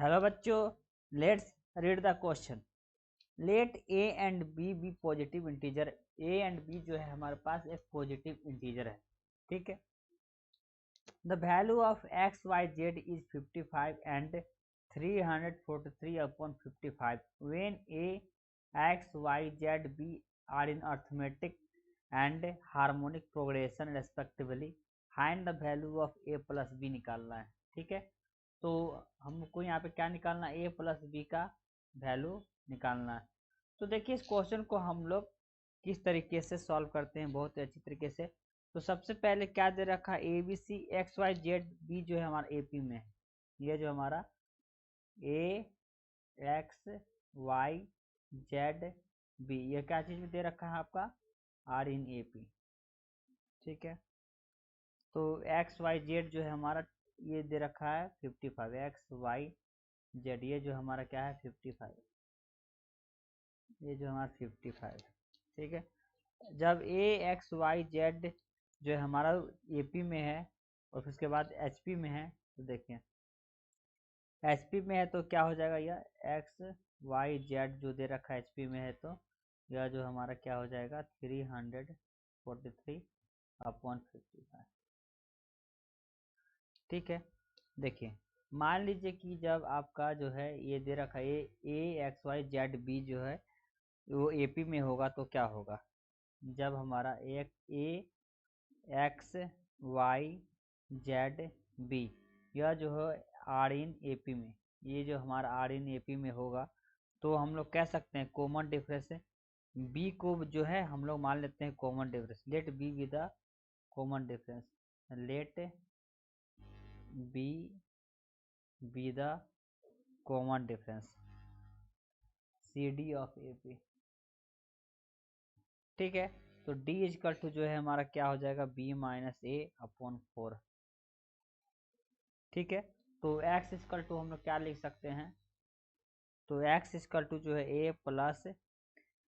Hello बच्चों, let's read the question. Let A and B positive integer. A and B जो है हमारे पास एक पॉजिटिव इंटीजर है, ठीक है। The value of x y z is 55 and 343 upon 55 when A x y z B are in arithmetic and harmonic progression respectively. Find the value of A plus B निकालना है, ठीक है। तो हमको यहाँ पे क्या निकालना है, ए प्लस बी का वैल्यू निकालना है। तो देखिए इस क्वेश्चन को हम लोग किस तरीके से सॉल्व करते हैं, बहुत ही अच्छी तरीके से। तो सबसे पहले क्या दे रखा है, A B C x y z B जो है हमारा एपी में है। ये जो हमारा A x y z B ये क्या चीज में दे रखा है आपका, आर इन एपी, ठीक है। तो एक्स वाई जेड जो है हमारा ये दे रखा है 55, एक्स वाई जेड ये जो हमारा क्या है 55, ये जो हमारा 55, ठीक है। जब ए एक्स वाई जेड जो है हमारा एपी में है और फिर उसके बाद एचपी में है, तो देखें एचपी में है तो क्या हो जाएगा, यह एक्स वाई जेड जो दे रखा है एचपी में है, तो यह जो हमारा क्या हो जाएगा 343 अपॉन 55, ठीक है। देखिए मान लीजिए कि जब आपका जो है ये दे रखा है ए एक्स वाई जेड बी जो है वो एपी में होगा तो क्या होगा, जब हमारा A x y z B यह जो है आर इन एपी में, ये जो हमारा आर इन एपी में होगा तो हम लोग कह सकते हैं कॉमन डिफरेंस है बी को जो है हम लोग मान लेते हैं common difference. Let B with the common difference, let B B the common difference C D of A P, ठीक है। तो डी इजकल टू जो है हमारा क्या हो जाएगा बी माइनस ए अपॉन 4, ठीक है। तो एक्स इजकल टू हम लोग क्या लिख सकते हैं, तो एक्स इजकल टू जो है ए प्लस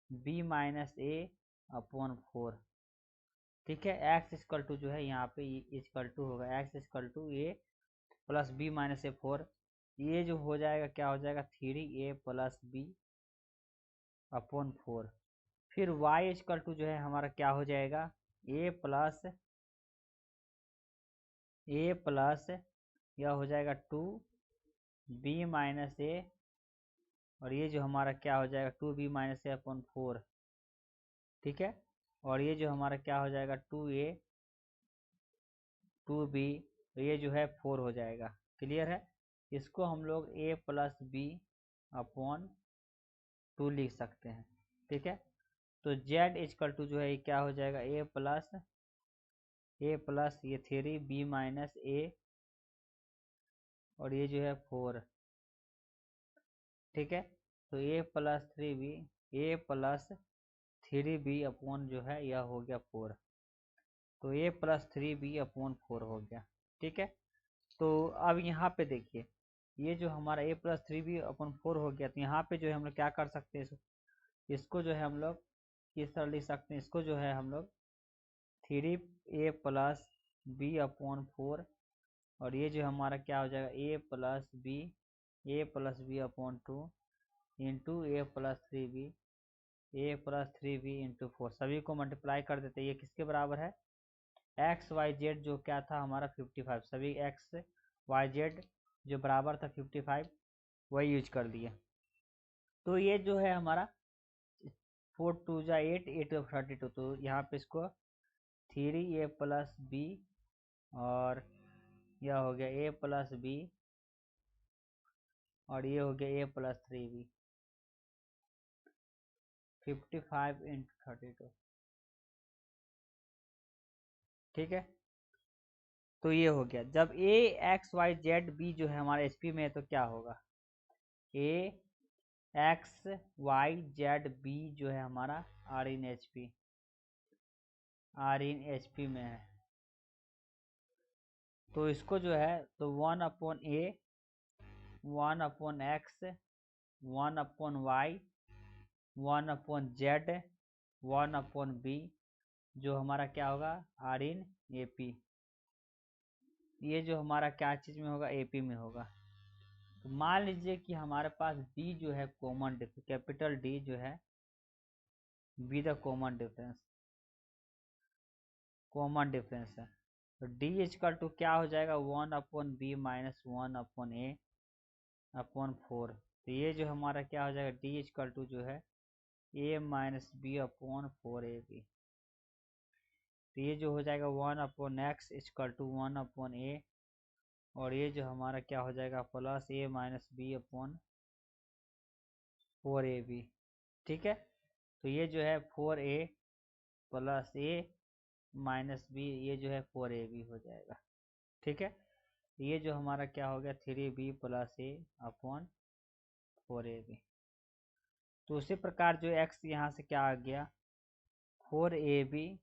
बी माइनस ए अपॉन 4, ठीक है। एक्स इजकल टू जो है यहाँ पे इजकल टू होगा x equal to a plus b minus a 4, ये जो हो जाएगा क्या हो जाएगा 3a प्लस बी अपॉन 4। फिर y इजकल टू जो है हमारा क्या हो जाएगा a प्लस यह हो जाएगा 2b माइनस ए, और ये जो हमारा क्या हो जाएगा 2b माइनस ए अपॉन 4, ठीक है। और ये जो हमारा क्या हो जाएगा 2a 2b, तो ये जो है 4 हो जाएगा, क्लियर है। इसको हम लोग a प्लस बी अपॉन 2 लिख सकते हैं, ठीक है। तो z इजकल टू जो है क्या हो जाएगा a प्लस ये 3b माइनस ए, और ये जो है 4, ठीक है। तो a plus 3b a plus 3b upon जो है यह हो गया 4, तो a प्लस 3b अपॉन 4 हो गया, ठीक है। तो अब यहाँ पे देखिए ये जो हमारा a प्लस 3b अपॉन 4 हो गया, तो यहाँ पे जो है हम लोग क्या कर सकते हैं, इसको जो है हम लोग किस तरह लिख सकते हैं, इसको जो है हम लोग 3a प्लस बी अपॉन 4, और ये जो हमारा क्या हो जाएगा a plus B upon 2 into a plus 3b into 4, सभी को मल्टीप्लाई कर देते हैं। ये किसके बराबर है, एक्स वाई जेड जो क्या था हमारा 55, सभी एक्स वाई जेड जो बराबर था 55 वही यूज कर दिए। तो ये जो है हमारा 4 2 जा 8 8 32, तो यहाँ पे इसको 3a प्लस बी और यह हो गया a प्लस बी और ये हो गया a प्लस 3b 55 इंटू 32, ठीक है। तो ये हो गया जब a x y z B जो है हमारे एचपी में है तो क्या होगा, a x y z B जो है हमारा आर इन एचपी में है, तो इसको जो है तो 1 upon A 1 upon x 1 upon y 1 upon z 1 upon B जो हमारा क्या होगा आर इन एपी, ये जो हमारा क्या चीज में होगा एपी में होगा, तो मान लीजिए कि हमारे पास बी जो है कॉमन डिफरेंस, कैपिटल डी जो है बी द कॉमन डिफरेंस है। तो डी इजकल टू क्या हो जाएगा, 1/b माइनस 1/a अपॉन 4। तो ये जो हमारा क्या हो जाएगा, डी इजकल टू जो है a minus B upon 4ab। तो ये जो हो जाएगा 1/x इजकल टू 1/a, और ये जो हमारा क्या हो जाएगा plus a minus B upon 4ab। ठीक है, तो ये जो है 4a plus a minus B, ये जो है 4ab हो जाएगा। ठीक है, ये जो हमारा क्या हो गया 3b plus a upon 4ab। तो उसी प्रकार जो x यहाँ से क्या आ गया 4ab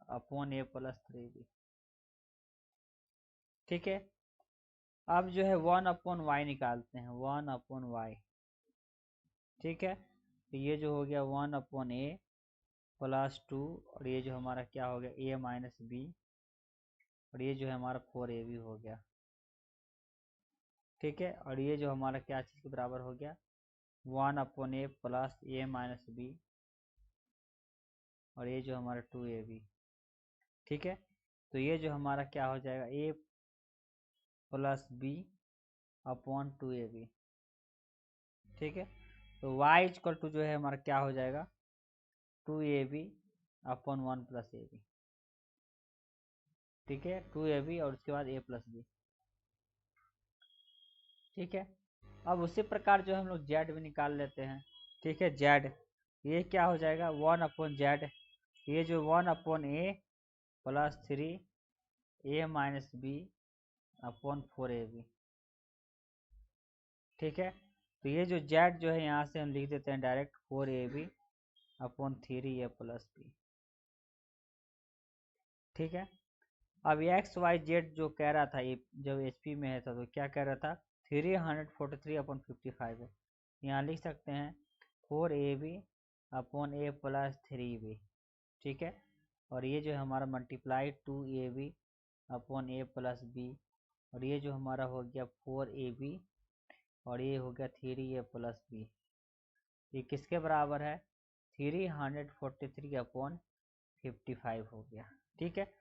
upon a plus 3b। ठीक है, अब जो है 1/y निकालते हैं, 1/y। ठीक है, तो ये जो हो गया 1/a प्लस 2, और ये जो हमारा क्या हो गया a माइनस बी, और ये जो है हमारा 4ab हो गया। ठीक है, और ये जो हमारा क्या चीज़ के बराबर हो गया 1/a plus a minus B, और ये जो हमारा 2ab। ठीक है, तो ये जो हमारा क्या हो जाएगा a plus B upon 2ab। ठीक है, तो y इक्वल टू जो है हमारा क्या हो जाएगा 2ab अपॉन 1 प्लस ab। ठीक है, 2ab और उसके बाद a प्लस बी। ठीक है, अब उसी प्रकार जो हम लोग z भी निकाल लेते हैं। ठीक है, z ये क्या हो जाएगा 1/z, ये जो 1/a plus 3a minus B upon 4ab। ठीक है, तो ये जो z जो है यहाँ से हम लिख देते हैं direct 4ab upon 3a plus B. ठीक है, अब एक्स वाई जेड जो कह रहा था, ये जब एचपी में है था तो क्या कह रहा था 343/55 है। यहाँ लिख सकते हैं 4ab upon a plus 3b। ठीक है, और ये जो हमारा multiply 2ab upon a plus B, और ये जो हमारा हो गया 4ab, और ये हो गया 3a प्लस बी। ये किसके बराबर है 343/55 हो गया। ठीक है,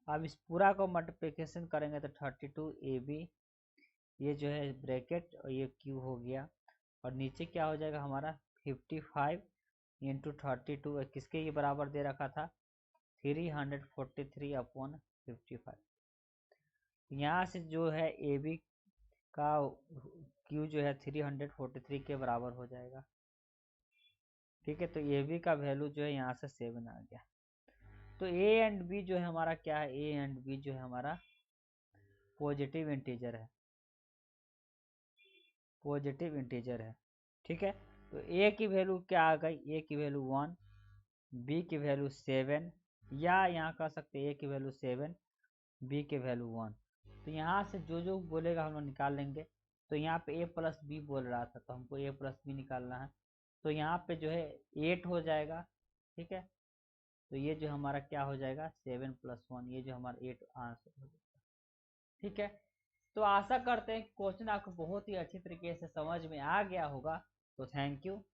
अब इस पूरा को मल्टीप्लिकेशन करेंगे तो 32ab, ये जो है ब्रैकेट और ये क्यू हो गया, और नीचे क्या हो जाएगा हमारा 55 इंटू 32, किसके ये बराबर दे रखा था 343/55। यहाँ से जो है ए बी का क्यू जो है 343 के बराबर हो जाएगा। ठीक है, तो ए बी का वैल्यू जो है यहाँ से 7 आ गया। तो ए एंड बी जो है हमारा क्या है, ए एंड बी जो है हमारा पॉजिटिव इंटीजर है, पॉजिटिव इंटीजर है। ठीक है, तो ए की वैल्यू क्या आ गई, ए की वैल्यू 1, बी की वैल्यू 7, या यहाँ कह सकते ए की वैल्यू 7, बी की वैल्यू 1। तो यहाँ से जो जो बोलेगा हम लोग निकाल लेंगे। तो यहाँ पे ए प्लस बी बोल रहा था तो हमको ए प्लस बी निकालना है, तो यहाँ पे जो है 8 हो जाएगा। ठीक है, तो ये जो हमारा क्या हो जाएगा 7 + 1, ये जो हमारा 8 आंसर हो जाएगा। ठीक है, तो आशा करते हैं क्वेश्चन आपको बहुत ही अच्छी तरीके से समझ में आ गया होगा। तो थैंक यू।